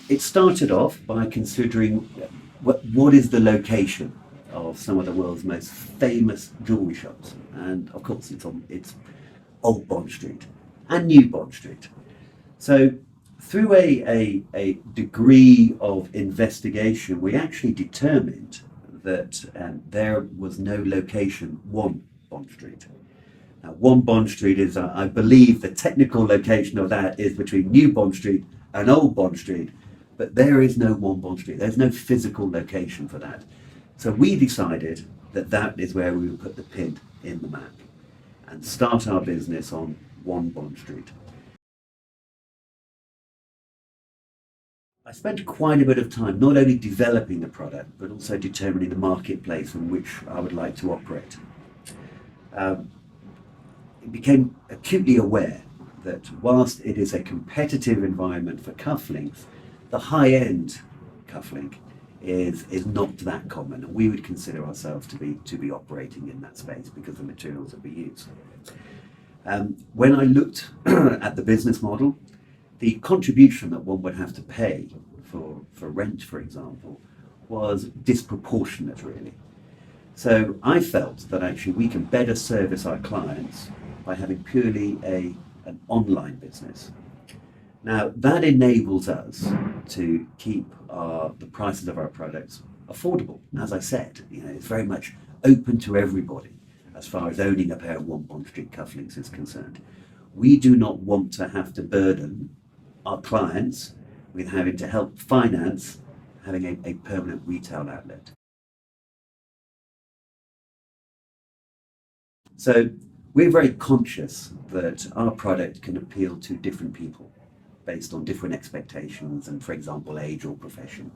It started off by considering what is the location of some of the world's most famous jewellery shops, and of course it's Old Bond Street and New Bond Street. So through a degree of investigation, we actually determined that there was no location one Bond Street. Now, one Bond Street is, I believe, the technical location of that is between New Bond Street and Old Bond Street, but there is no one Bond Street. There's no physical location for that. So we decided that that is where we would put the pin in the map and start our business on one Bond Street. I spent quite a bit of time not only developing the product, but also determining the marketplace in which I would like to operate. It became acutely aware that whilst it is a competitive environment for cufflinks, the high-end cufflink is not that common, and we would consider ourselves to be operating in that space because of the materials that we use. When I looked at the business model, the contribution that one would have to pay for rent, for example, was disproportionate, really. So I felt that actually we can better service our clients by having purely an online business. Now, that enables us to keep the prices of our products affordable. As I said, it's very much open to everybody as far as owning a pair of One Bond Street cufflinks is concerned. We do not want to have to burden our clients with having to help finance having a permanent retail outlet. So we're very conscious that our product can appeal to different people based on different expectations and, for example, age or profession.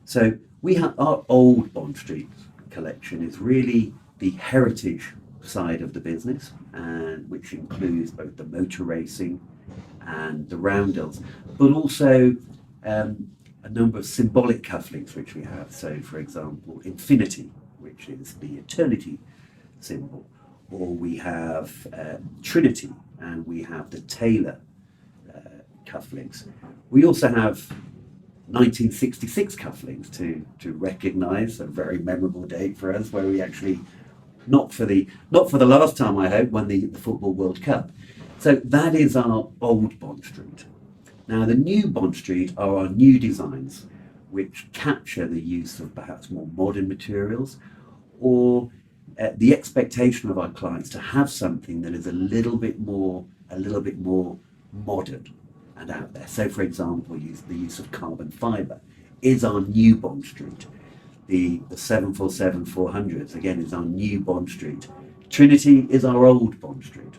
So we have our Old Bond Street collection is really the heritage side of the business, and which includes both the motor racing and the roundels, but also a number of symbolic cufflinks which we have. So, for example, Infinity, which is the eternity symbol, or we have Trinity, and we have the Taylor cufflinks. We also have 1966 cufflinks to recognise a very memorable date for us, where we actually, not for the last time I hope, won the Football World Cup. So that is our Old Bond Street. Now the New Bond Street are our new designs, which capture the use of perhaps more modern materials, or the expectation of our clients to have something that is a little bit more modern and out there. So, for example, the use of carbon fibre is our New Bond Street. The 747-400s again is our New Bond Street. Trinity is our Old Bond Street.